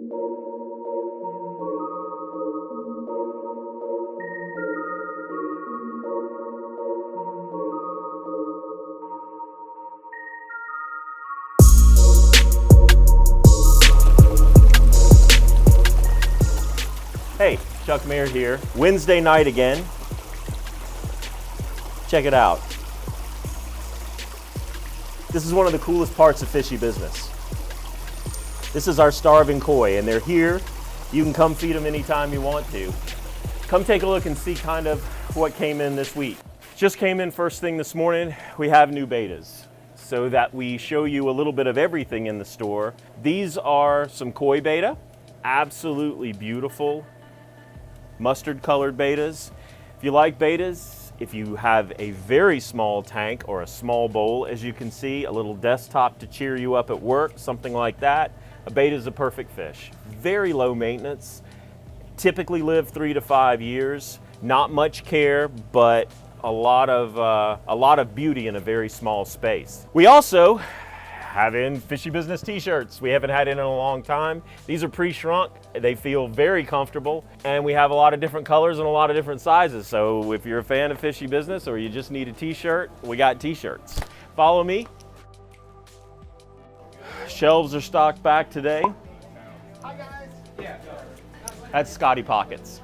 Hey, Chuck Mayer here. Wednesday night again. Check it out. This is one of the coolest parts of Fishy Business. This is our starving koi, and they're here. You can come feed them anytime you want to. Come take a look and see kind of what came in this week. Just came in first thing this morning. We have new betas, so that we show you a little bit of everything in the store. These are some koi beta, absolutely beautiful. Mustard colored betas. If you like betas, if you have a very small tank or a small bowl, as you can see, a little desktop to cheer you up at work, something like that, a beta is a perfect fish. Very low maintenance, typically live 3 to 5 years, not much care, but a lot of beauty in a very small space. We also have in Fishy Business t-shirts. We haven't had in a long time. These are pre-shrunk. They feel very comfortable, and we have a lot of different colors and a lot of different sizes. So if you're a fan of Fishy Business or you just need a t-shirt, we got t-shirts. Follow me. Shelves are stocked back today. Hi guys. That's Scotty Pockets.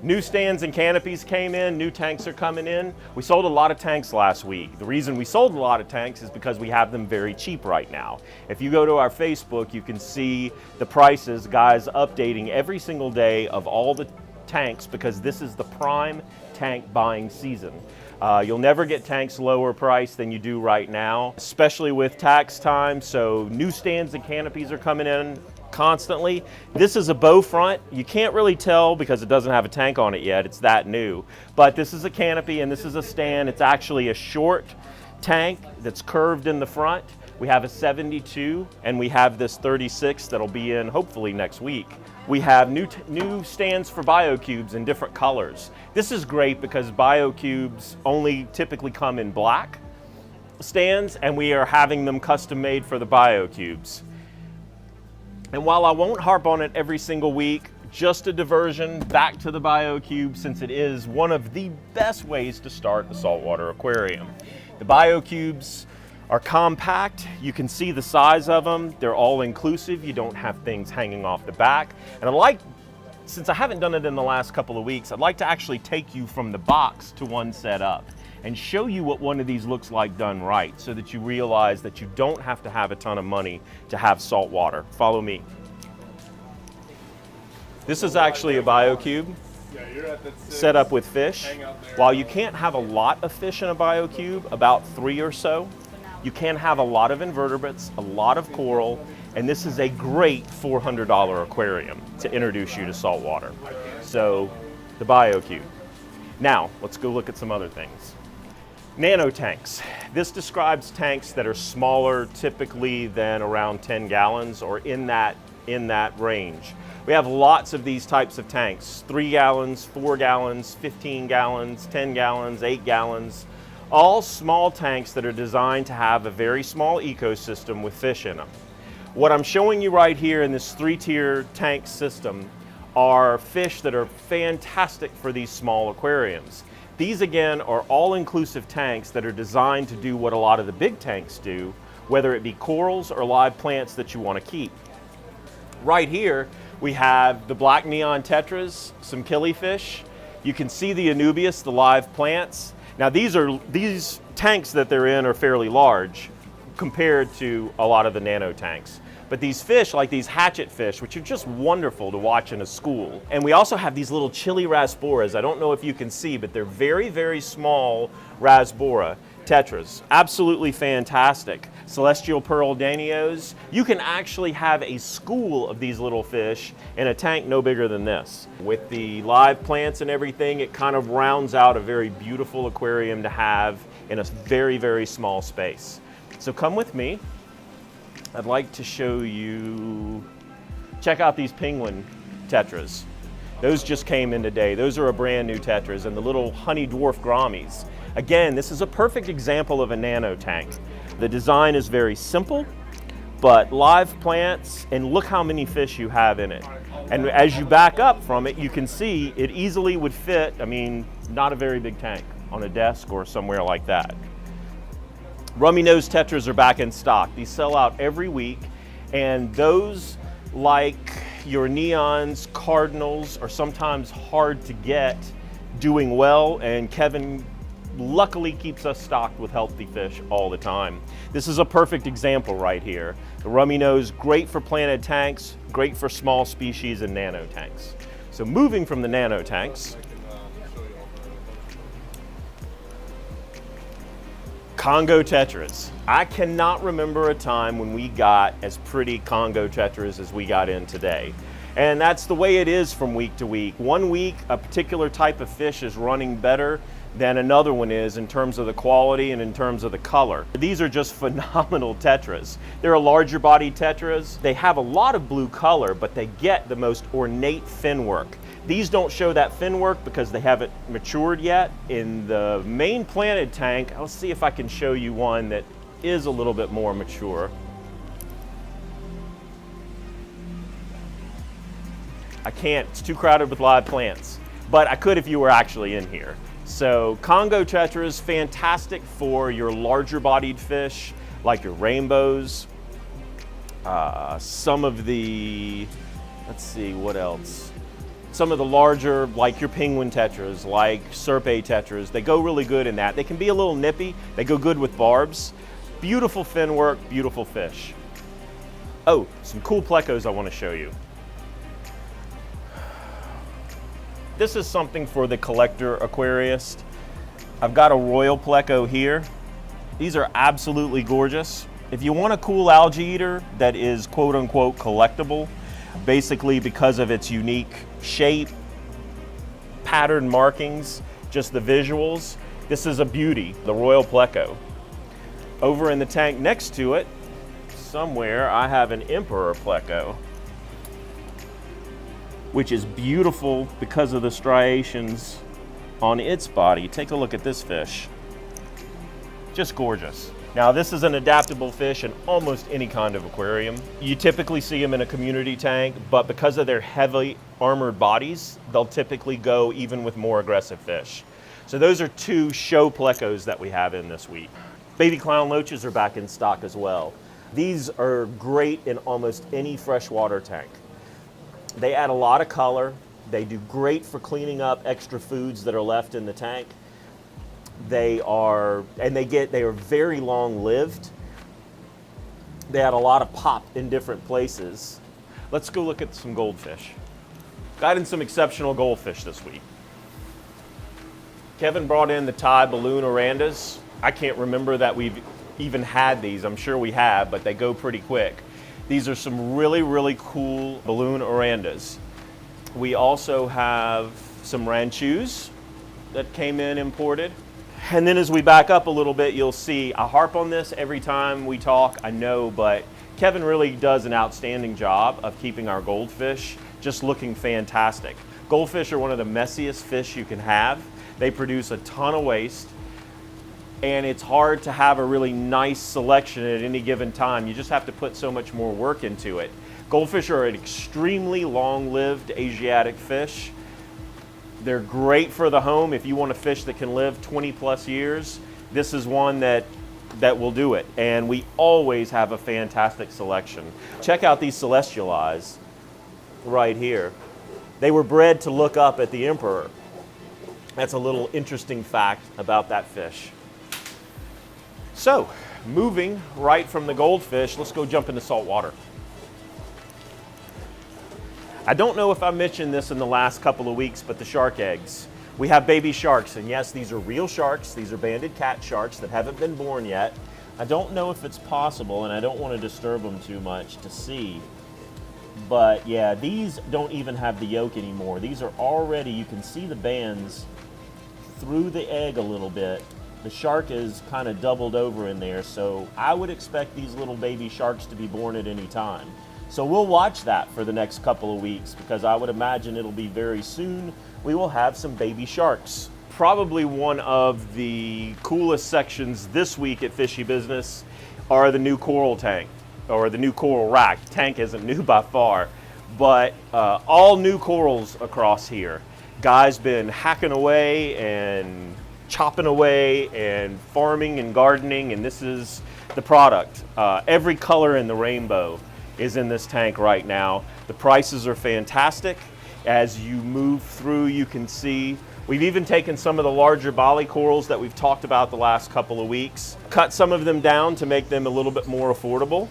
New stands and canopies came in, new tanks are coming in. We sold a lot of tanks last week. The reason we sold a lot of tanks is because we have them very cheap right now. If you go to our Facebook, you can see the prices, guys updating every single day of all the tanks, because this is the prime tank buying season. You'll never get tanks lower price than you do right now, especially with tax time. So new stands and canopies are coming in constantly. This is a bow front. You can't really tell because it doesn't have a tank on it yet. It's that new. But this is a canopy and this is a stand. It's actually a short tank that's curved in the front. We have a 72 and we have this 36 that'll be in hopefully next week. We have new stands for BioCubes in different colors. This is great because BioCubes only typically come in black stands, and we are having them custom made for the BioCubes. And while I won't harp on it every single week, just a diversion back to the BioCube, since it is one of the best ways to start a saltwater aquarium. The BioCubes are compact. You can see the size of them. They're all inclusive. You don't have things hanging off the back. And since I haven't done it in the last couple of weeks, I'd like to actually take you from the box to one set up and show you what one of these looks like done right, so that you realize that you don't have to have a ton of money to have salt water. Follow me. This is actually a BioCube set up with fish. While you can't have a lot of fish in a BioCube, about 3 or so, you can have a lot of invertebrates, a lot of coral, and this is a great $400 aquarium to introduce you to saltwater. So, the BioCube. Now, let's go look at some other things. Nano tanks. This describes tanks that are smaller typically than around 10 gallons or in that range. We have lots of these types of tanks, 3 gallons, 4 gallons, 15 gallons, 10 gallons, 8 gallons, all small tanks that are designed to have a very small ecosystem with fish in them. What I'm showing you right here in this 3-tier tank system are fish that are fantastic for these small aquariums. These again are all-inclusive tanks that are designed to do what a lot of the big tanks do, whether it be corals or live plants that you want to keep. Right here we have the black neon tetras, some killifish. You can see the anubias, the live plants. Now these tanks that they're in are fairly large compared to a lot of the nano tanks. But these fish, like these hatchet fish, which are just wonderful to watch in a school. And we also have these little chili rasboras. I don't know if you can see, but they're very, very small rasbora tetras. Absolutely fantastic. Celestial pearl danios. You can actually have a school of these little fish in a tank no bigger than this. With the live plants and everything, it kind of rounds out a very beautiful aquarium to have in a very, very small space. So come with me. I'd like to show you, check out these penguin tetras. Those just came in today. Those are a brand new tetras, and the little honey dwarf grammies. Again, this is a perfect example of a nano tank. The design is very simple. but live plants, and look how many fish you have in it. And as you back up from it, you can see it easily would fit, I mean, not a very big tank, on a desk or somewhere like that. Rummy nose tetras are back in stock. These sell out every week, and those, like your neons, cardinals, are sometimes hard to get, doing well, and Kevin luckily keeps us stocked with healthy fish all the time. This is a perfect example right here. The rummy nose, great for planted tanks, great for small species and nano tanks. So moving from the nano tanks, Congo tetras. I cannot remember a time when we got as pretty Congo tetras as we got in today. And that's the way it is from week to week. One week, a particular type of fish is running better than another one is in terms of the quality and in terms of the color. These are just phenomenal tetras. They're larger bodied tetras. They have a lot of blue color, but they get the most ornate fin work. These don't show that fin work because they haven't matured yet. In the main planted tank, I'll see if I can show you one that is a little bit more mature. I can't, it's too crowded with live plants, but I could if you were actually in here. So Congo tetras, fantastic for your larger bodied fish, like your rainbows, some of the, let's see, what else? Some of the larger, like your penguin tetras, like serpe tetras, they go really good in that. They can be a little nippy, they go good with barbs. Beautiful fin work, beautiful fish. Oh, some cool plecos I want to show you. This is something for the collector aquarist. I've got a royal pleco here. These are absolutely gorgeous. If you want a cool algae eater that is quote unquote collectible, basically because of its unique shape, pattern markings, just the visuals, this is a beauty, the royal pleco. Over in the tank next to it, somewhere, I have an emperor pleco, which is beautiful because of the striations on its body. Take a look at this fish. Just gorgeous. Now this is an adaptable fish in almost any kind of aquarium. You typically see them in a community tank, but because of their heavily armored bodies, they'll typically go even with more aggressive fish. So those are two show plecos that we have in this week. Baby clown loaches are back in stock as well. These are great in almost any freshwater tank. They add a lot of color. They do great for cleaning up extra foods that are left in the tank. They are very long lived. They add a lot of pop in different places. Let's go look at some goldfish. Got in some exceptional goldfish this week. Kevin brought in the Thai balloon orandas. I can't remember that we've even had these. I'm sure we have, but they go pretty quick. These are some really, really cool balloon orandas. We also have some ranchus that came in imported. And then as we back up a little bit, you'll see, I harp on this every time we talk, I know, but Kevin really does an outstanding job of keeping our goldfish just looking fantastic. Goldfish are one of the messiest fish you can have. They produce a ton of waste, and it's hard to have a really nice selection at any given time. You just have to put so much more work into it. Goldfish are an extremely long-lived Asiatic fish. They're great for the home. If you want a fish that can live 20 plus years, this is one that will do it. And we always have a fantastic selection. Check out these celestial eyes right here. They were bred to look up at the emperor. That's a little interesting fact about that fish. So, moving right from the goldfish, let's go jump into saltwater. I don't know if I mentioned this in the last couple of weeks, but the shark eggs. We have baby sharks, and yes, these are real sharks. These are banded cat sharks that haven't been born yet. I don't know if it's possible, and I don't want to disturb them too much to see. But yeah, these don't even have the yolk anymore. These are already, you can see the bands through the egg a little bit. The shark is kind of doubled over in there, so I would expect these little baby sharks to be born at any time. So we'll watch that for the next couple of weeks, because I would imagine it'll be very soon. We will have some baby sharks. Probably one of the coolest sections this week at Fishy Business are the new coral tank. or the new coral rack. The tank isn't new by far, but all new corals across here. Guy's been hacking away and chopping away and farming and gardening, and this is the product. Every color in the rainbow is in this tank right now. The prices are fantastic. As you move through, you can see we've even taken some of the larger Bali corals that we've talked about the last couple of weeks, cut some of them down to make them a little bit more affordable.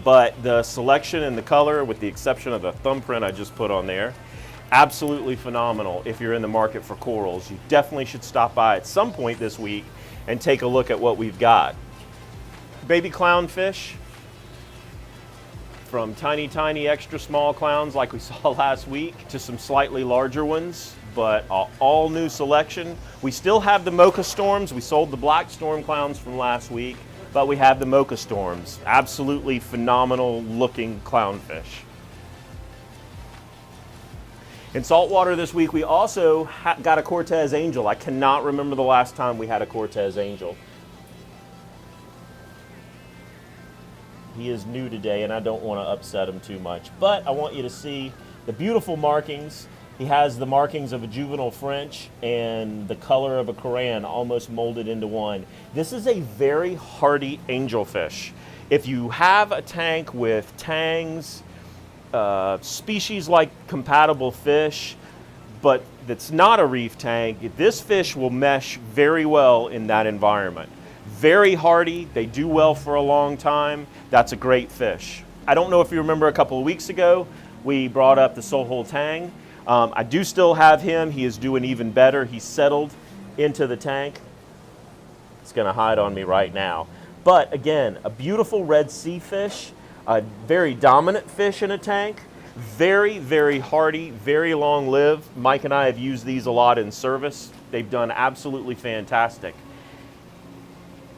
But the selection and the color, with the exception of the thumbprint I just put on there, absolutely phenomenal. If you're in the market for corals, you definitely should stop by at some point this week and take a look at what we've got. Baby clownfish, from tiny extra small clowns like we saw last week to some slightly larger ones, but all new selection. We still have the mocha storms. We sold the black storm clowns from last week, but we have the mocha storms. Absolutely phenomenal looking clownfish. In saltwater this week, we also got a Cortez angel. I cannot remember the last time we had a Cortez angel. He is new today, and I don't want to upset him too much, but I want you to see the beautiful markings. He has the markings of a juvenile French and the color of a Koran almost molded into one. This is a very hardy angelfish. If you have a tank with tangs, species-like compatible fish, but that's not a reef tank, this fish will mesh very well in that environment. Very hardy, they do well for a long time. That's a great fish. I don't know if you remember a couple of weeks ago, we brought up the Sohol Tang. I do still have him. He is doing even better. He's settled into the tank. It's gonna hide on me right now. But again, a beautiful red sea fish, a very dominant fish in a tank, very hardy, very long lived. Mike and I have used these a lot in service. They've done absolutely fantastic.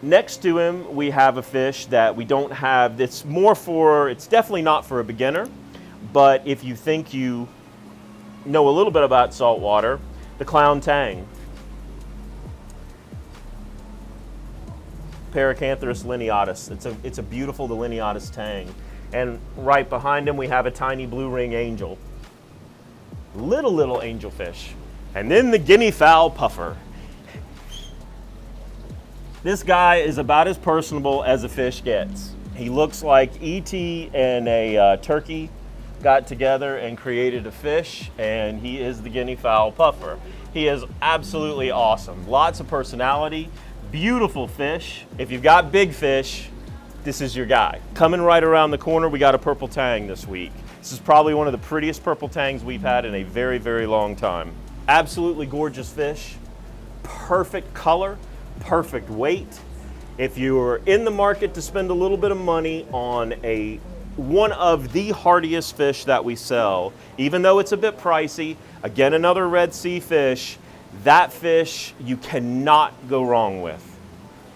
Next to him, we have a fish that we don't have. It's definitely not for a beginner, but if you think you know a little bit about saltwater, the clown tang. Paracanthrus lineatus. It's a beautiful delineatus tang. And right behind him, we have a tiny blue ring angel. Little angelfish. And then the guinea fowl puffer. This guy is about as personable as a fish gets. He looks like E.T. and a turkey got together and created a fish, and he is the guinea fowl puffer. He is absolutely awesome. Lots of personality, beautiful fish. If you've got big fish, this is your guy. Coming right around the corner, we got a purple tang this week. This is probably one of the prettiest purple tangs we've had in a very long time. Absolutely gorgeous fish, perfect color, perfect weight. If you're in the market to spend a little bit of money on one of the hardiest fish that we sell, even though it's a bit pricey, again, another red sea fish, that fish you cannot go wrong with.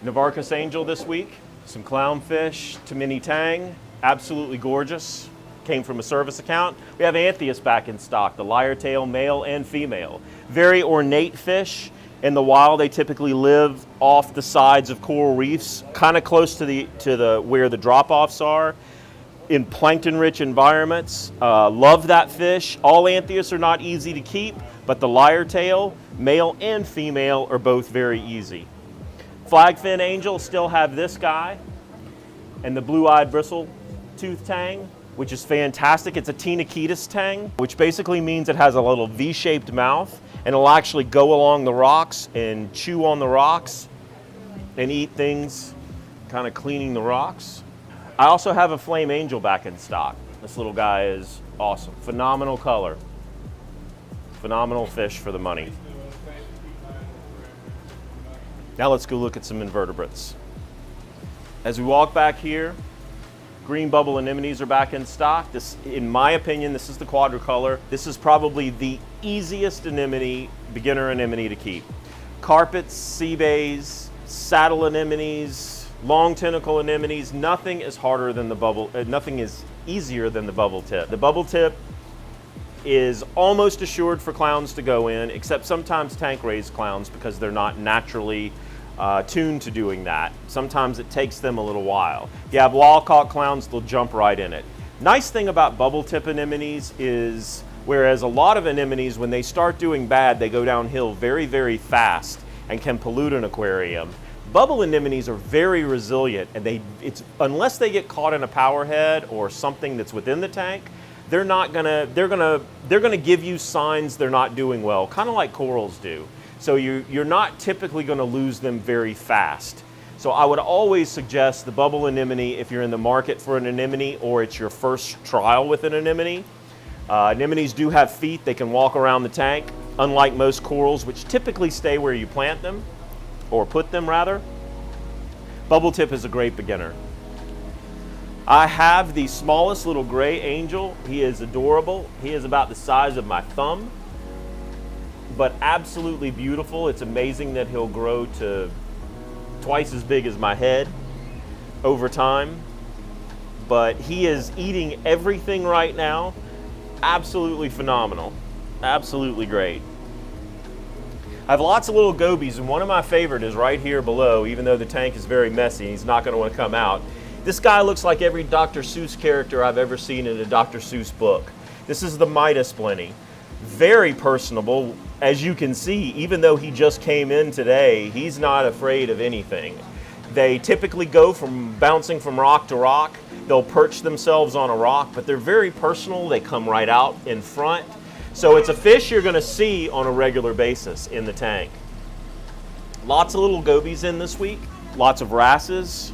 Navarcus angel this week, some clownfish, Tamini tang, absolutely gorgeous. Came from a service account. We have Anthias back in stock, the lyre tail, male and female. Very ornate fish. In the wild, they typically live off the sides of coral reefs, kind of close to where the drop-offs are, in plankton-rich environments. Love that fish. All Anthias are not easy to keep, but the lyre tail, male and female, are both very easy. Flagfin angel still have this guy, and the blue-eyed bristle-tooth tang, which is fantastic. It's a Tenochetus tang, which basically means it has a little V-shaped mouth, and it'll actually go along the rocks and chew on the rocks and eat things, kind of cleaning the rocks. I also have a flame angel back in stock. This little guy is awesome. Phenomenal color. Phenomenal fish for the money. Now let's go look at some invertebrates. As we walk back here, green bubble anemones are back in stock. This, in my opinion, this is the quadricolor. This is probably the easiest anemone, beginner anemone to keep. Carpets, sea bays, saddle anemones, long tentacle anemones, nothing is harder than the bubble, nothing is easier than the bubble tip. The bubble tip is almost assured for clowns to go in, except sometimes tank raised clowns because they're not naturally tuned to doing that. Sometimes it takes them a little while. If you have wall-caught clowns, they'll jump right in it. Nice thing about bubble tip anemones is, whereas a lot of anemones, when they start doing bad, they go downhill very, very fast and can pollute an aquarium. Bubble anemones are very resilient, and unless they get caught in a power head or something that's within the tank, they're gonna give you signs they're not doing well, kind of like corals do. So you're not typically gonna lose them very fast. So I would always suggest the bubble anemone if you're in the market for an anemone or it's your first trial with an anemone. Anemones do have feet, they can walk around the tank, unlike most corals, which typically stay where you plant them, or put them rather. Bubble tip is a great beginner. I have the smallest little gray angel. He is adorable. He is about the size of my thumb, but absolutely beautiful. It's amazing that he'll grow to twice as big as my head over time. But he is eating everything right now. Absolutely phenomenal. Absolutely great. I have lots of little gobies, and one of my favorite is right here below, even though the tank is very messy. He's not going to want to come out. This guy looks like every Dr. Seuss character I've ever seen in a Dr. Seuss book. This is the Midas Blenny. Very personable. As you can see, even though he just came in today, he's not afraid of anything. They typically go from bouncing from rock to rock. They'll perch themselves on a rock, but they're very personal. They come right out in front. So it's a fish you're going to see on a regular basis in the tank. Lots of little gobies in this week. Lots of wrasses.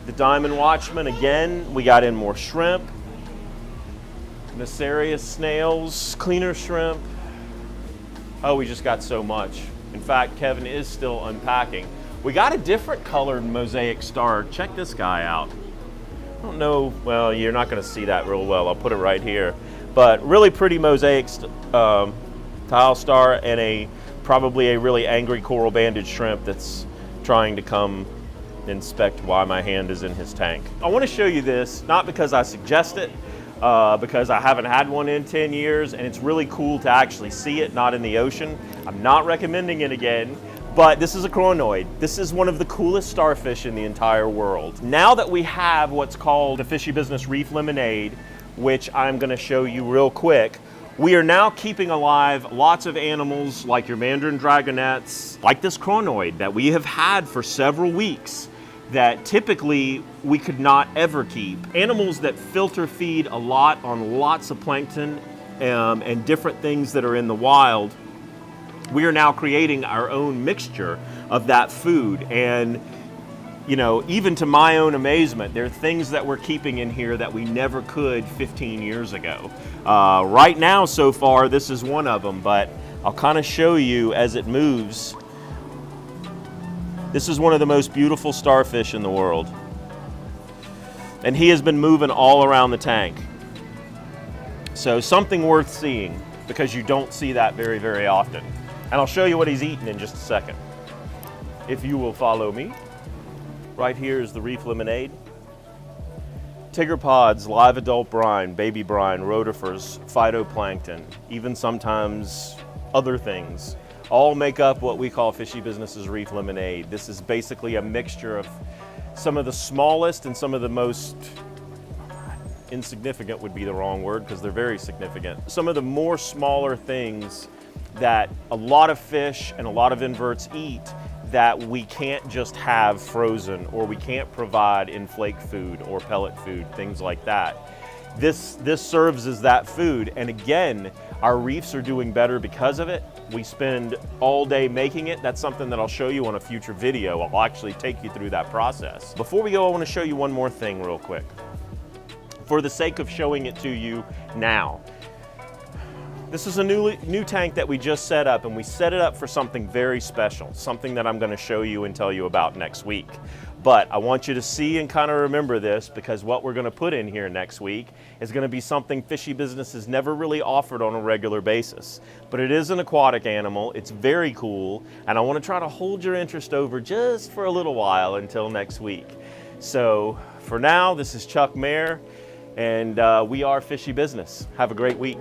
The Diamond Watchman, again, we got in more shrimp. Nacerius snails, cleaner shrimp. Oh, we just got so much. In fact, Kevin is still unpacking. We got a different colored mosaic star. Check this guy out. I don't know, well, you're not going to see that real well. I'll put it right here. But really pretty mosaic tile star, and probably a really angry coral banded shrimp that's trying to come inspect why my hand is in his tank. I want to show you this, not because I suggest it, because I haven't had one in 10 years, and it's really cool to actually see it, not in the ocean. I'm not recommending it again, but this is a chronoid. This is one of the coolest starfish in the entire world. Now that we have what's called the Fishy Business Reef Lemonade, which I'm going to show you real quick, we are now keeping alive lots of animals like your mandarin dragonets, like this chronoid that we have had for several weeks, that typically we could not ever keep. Animals that filter feed a lot on lots of plankton and different things that are in the wild. We are now creating our own mixture of that food, and you know, even to my own amazement, there are things that we're keeping in here that we never could 15 years ago. Right now, so far, this is one of them, but I'll kind of show you as it moves. This is one of the most beautiful starfish in the world. And he has been moving all around the tank. So something worth seeing, because you don't see that very, very often. And I'll show you what he's eating in just a second. If you will follow me. Right here is the reef lemonade. Tiggerpods, live adult brine, baby brine, rotifers, phytoplankton, even sometimes other things, all make up what we call Fishy Business's Reef Lemonade. This is basically a mixture of some of the smallest and some of the most insignificant would be the wrong word, because they're very significant. Some of the more smaller things that a lot of fish and a lot of inverts eat that we can't just have frozen, or we can't provide in flake food or pellet food, things like that. This serves as that food, and again, our reefs are doing better because of it. We spend all day making it. That's something that I'll show you on a future video. I'll actually take you through that process. Before we go, I want to show you one more thing real quick, for the sake of showing it to you now. This is a new tank that we just set up, and we set it up for something very special, something that I'm going to show you and tell you about next week. But I want you to see and kind of remember this, because what we're going to put in here next week is going to be something Fishy Business has never really offered on a regular basis. But it is an aquatic animal, it's very cool, and I want to try to hold your interest over just for a little while until next week. So for now, this is Chuck Mayer, and we are Fishy Business. Have a great week.